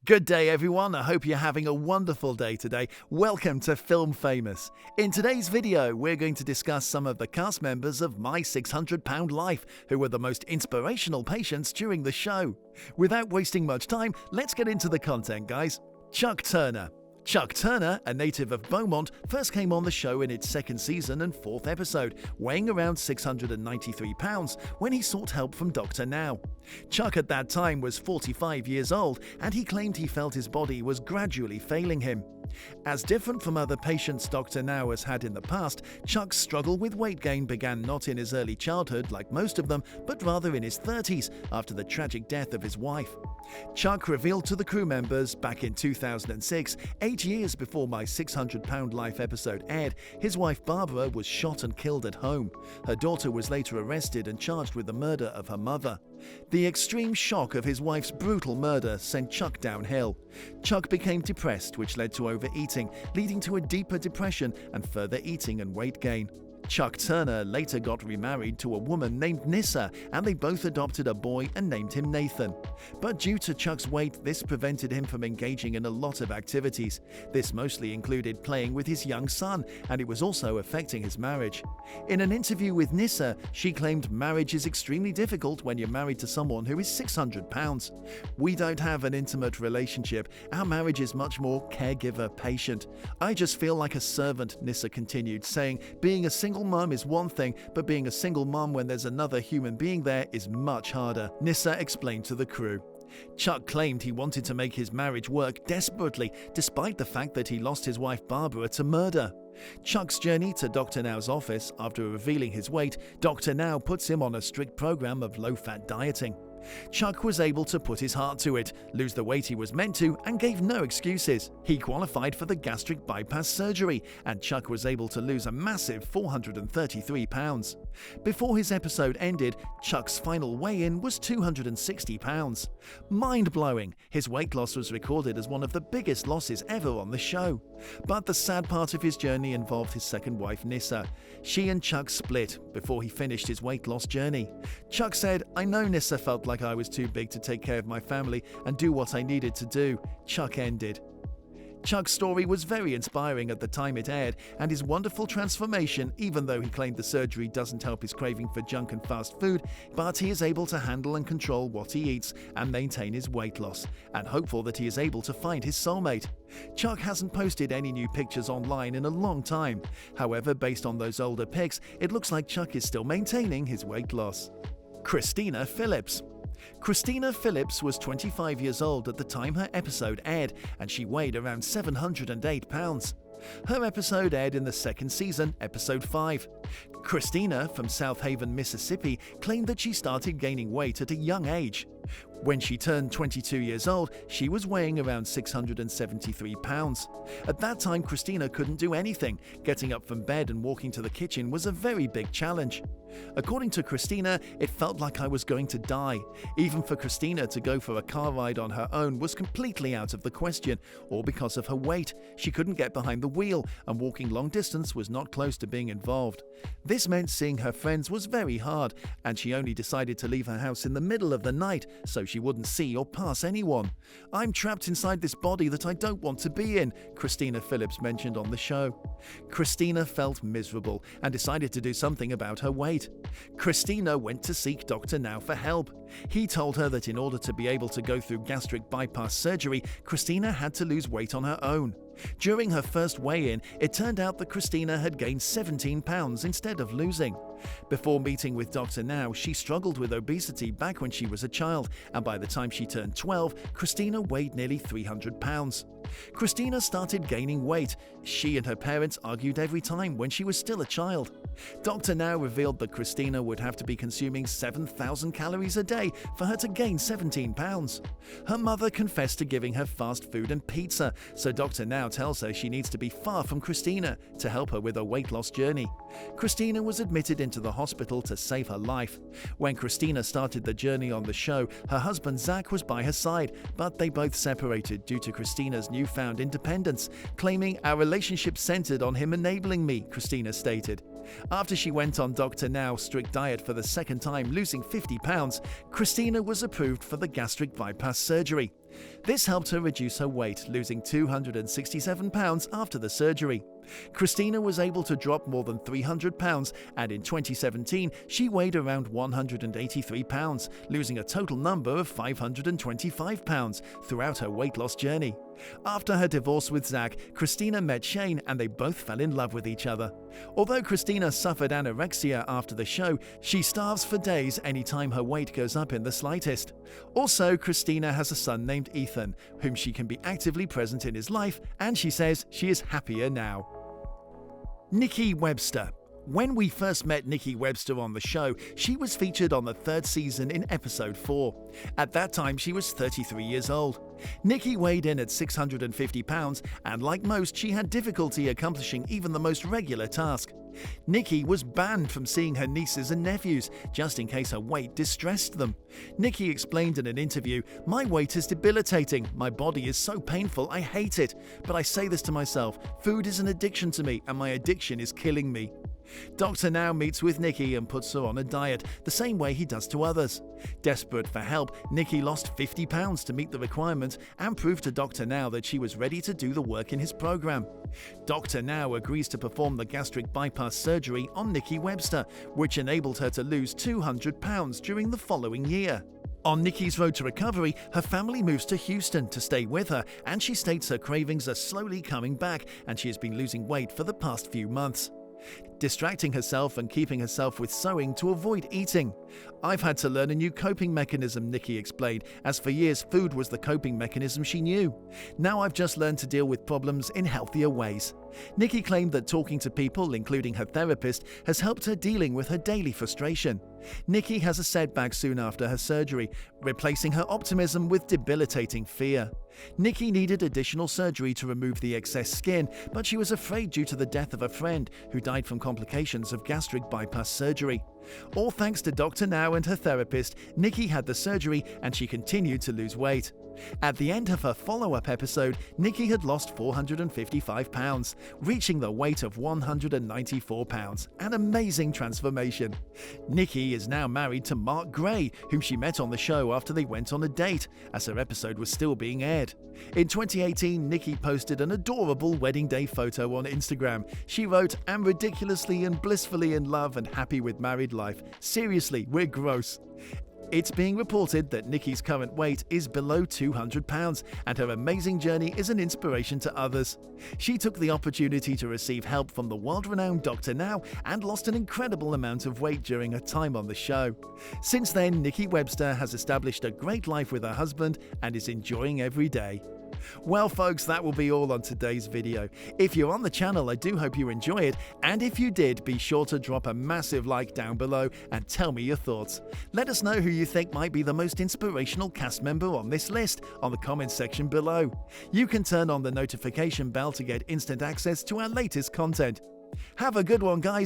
Good day, everyone. I hope you're having a wonderful day today. Welcome to Film Famous. In today's video, we're going to discuss some of the cast members of My £600 Life, who were the most inspirational patients during the show. Without wasting much time, let's get into the content, guys. Chuck Turner. Chuck Turner, a native of Beaumont, first came on the show in its second season and fourth episode, weighing around 693 pounds when he sought help from Dr. Now. Chuck at that time was 45 years old, and he claimed he felt his body was gradually failing him. As different from other patients Dr. Now has had in the past, Chuck's struggle with weight gain began not in his early childhood like most of them, but rather in his 30s after the tragic death of his wife. Chuck revealed to the crew members back in 2006, 8 years before My £600 Life episode aired, his wife Barbara was shot and killed at home. Her daughter was later arrested and charged with the murder of her mother. The extreme shock of his wife's brutal murder sent Chuck downhill. Chuck became depressed, which led to overeating, leading to a deeper depression and further eating and weight gain. Chuck Turner later got remarried to a woman named Nissa, and they both adopted a boy and named him Nathan. But due to Chuck's weight, this prevented him from engaging in a lot of activities. This mostly included playing with his young son, and it was also affecting his marriage. In an interview with Nissa, she claimed marriage is extremely difficult when you're married to someone who is 600 pounds. We don't have an intimate relationship. Our marriage is much more caregiver-patient. I just feel like a servant, Nissa continued, saying being a single mom is one thing, but being a single mom when there's another human being there is much harder, Nissa explained to the crew. Chuck claimed he wanted to make his marriage work desperately, despite the fact that he lost his wife Barbara to murder. Chuck's journey to Dr. Now's office after revealing his weight, Dr. Now puts him on a strict program of low-fat dieting. Chuck was able to put his heart to it, lose the weight he was meant to, and gave no excuses. He qualified for the gastric bypass surgery, and Chuck was able to lose a massive 433 pounds. Before his episode ended, Chuck's final weigh-in was 260 pounds. Mind-blowing! His weight loss was recorded as one of the biggest losses ever on the show. But the sad part of his journey involved his second wife, Nissa. She and Chuck split before he finished his weight loss journey. Chuck said, "I know Nissa felt like I was too big to take care of my family and do what I needed to do." Chuck ended. Chuck's story was very inspiring at the time it aired, and his wonderful transformation, even though he claimed the surgery doesn't help his craving for junk and fast food, but he is able to handle and control what he eats and maintain his weight loss, and hopeful that he is able to find his soulmate. Chuck hasn't posted any new pictures online in a long time. However, based on those older pics, it looks like Chuck is still maintaining his weight loss. Christina Phillips. Christina Phillips was 25 years old at the time her episode aired, and she weighed around 708 pounds. Her episode aired in the second season, episode 5. Christina, from South Haven, Mississippi, claimed that she started gaining weight at a young age. When she turned 22 years old, she was weighing around 673 pounds. At that time, Christina couldn't do anything. Getting up from bed and walking to the kitchen was a very big challenge. According to Christina, it felt like I was going to die. Even for Christina to go for a car ride on her own was completely out of the question, all because of her weight. She couldn't get behind the wheel, and walking long distance was not close to being involved. This meant seeing her friends was very hard, and she only decided to leave her house in the middle of the night so she wouldn't see or pass anyone. "I'm trapped inside this body that I don't want to be in," Christina Phillips mentioned on the show. Christina felt miserable and decided to do something about her weight. Christina went to seek Dr. Now for help. He told her that in order to be able to go through gastric bypass surgery, Christina had to lose weight on her own. During her first weigh-in, it turned out that Christina had gained 17 pounds instead of losing. Before meeting with Dr. Now, she struggled with obesity back when she was a child, and by the time she turned 12, Christina weighed nearly 300 pounds. Christina started gaining weight. She and her parents argued every time when she was still a child. Dr. Now revealed that Christina would have to be consuming 7,000 calories a day for her to gain 17 pounds. Her mother confessed to giving her fast food and pizza, so Dr. Now tells her she needs to be far from Christina to help her with her weight loss journey. Christina was admitted into the hospital to save her life. When Christina started the journey on the show, her husband Zach was by her side, but they both separated due to Christina's newfound independence, claiming our relationship centered on him enabling me, Christina stated. After she went on Dr. Now's strict diet for the second time, losing 50 pounds, Christina was approved for the gastric bypass surgery. This helped her reduce her weight, losing 267 pounds after the surgery. Christina was able to drop more than 300 pounds, and in 2017 she weighed around 183 pounds, losing a total number of 525 pounds throughout her weight loss journey. After her divorce with Zach, Christina met Shane and they both fell in love with each other. Although Christina suffered anorexia after the show, she starves for days anytime her weight goes up in the slightest. Also, Christina has a son named Ethan, whom she can be actively present in his life, and she says she is happier now. Nikki Webster. When we first met Nikki Webster on the show, she was featured on the 3rd season in episode 4. At that time, she was 33 years old. Nikki weighed in at 650 pounds, and like most, she had difficulty accomplishing even the most regular task. Nikki was banned from seeing her nieces and nephews, just in case her weight distressed them. Nikki explained in an interview, "My weight is debilitating, my body is so painful, I hate it. But I say this to myself, food is an addiction to me, and my addiction is killing me." Dr. Now meets with Nikki and puts her on a diet, the same way he does to others. Desperate for help, Nikki lost 50 pounds to meet the requirement and proved to Dr. Now that she was ready to do the work in his program. Dr. Now agrees to perform the gastric bypass surgery on Nikki Webster, which enabled her to lose 200 pounds during the following year. On Nikki's road to recovery, her family moves to Houston to stay with her, and she states her cravings are slowly coming back and she has been losing weight for the past few months. Distracting herself and keeping herself with sewing to avoid eating. "I've had to learn a new coping mechanism," Nikki explained, as for years food was the coping mechanism she knew. "Now I've just learned to deal with problems in healthier ways." Nikki claimed that talking to people, including her therapist, has helped her dealing with her daily frustration. Nikki has a setback soon after her surgery, replacing her optimism with debilitating fear. Nikki needed additional surgery to remove the excess skin, but she was afraid due to the death of a friend who died from complications of gastric bypass surgery. All thanks to Dr. Now and her therapist, Nikki had the surgery and she continued to lose weight. At the end of her follow-up episode, Nikki had lost 455 pounds, reaching the weight of 194 pounds, an amazing transformation. Nikki is now married to Mark Gray, whom she met on the show after they went on a date, as her episode was still being aired. In 2018, Nikki posted an adorable wedding day photo on Instagram. She wrote, "I'm ridiculously and blissfully in love and happy with married life. Seriously, we're gross." It's being reported that Nikki's current weight is below 200 pounds, and her amazing journey is an inspiration to others. She took the opportunity to receive help from the world-renowned Dr. Now and lost an incredible amount of weight during her time on the show. Since then, Nikki Webster has established a great life with her husband and is enjoying every day. Well folks, that will be all on today's video. If you're on the channel, I do hope you enjoy it, and if you did, be sure to drop a massive like down below and tell me your thoughts. Let us know who you think might be the most inspirational cast member on this list on the comments section below. You can turn on the notification bell to get instant access to our latest content. Have a good one, guys.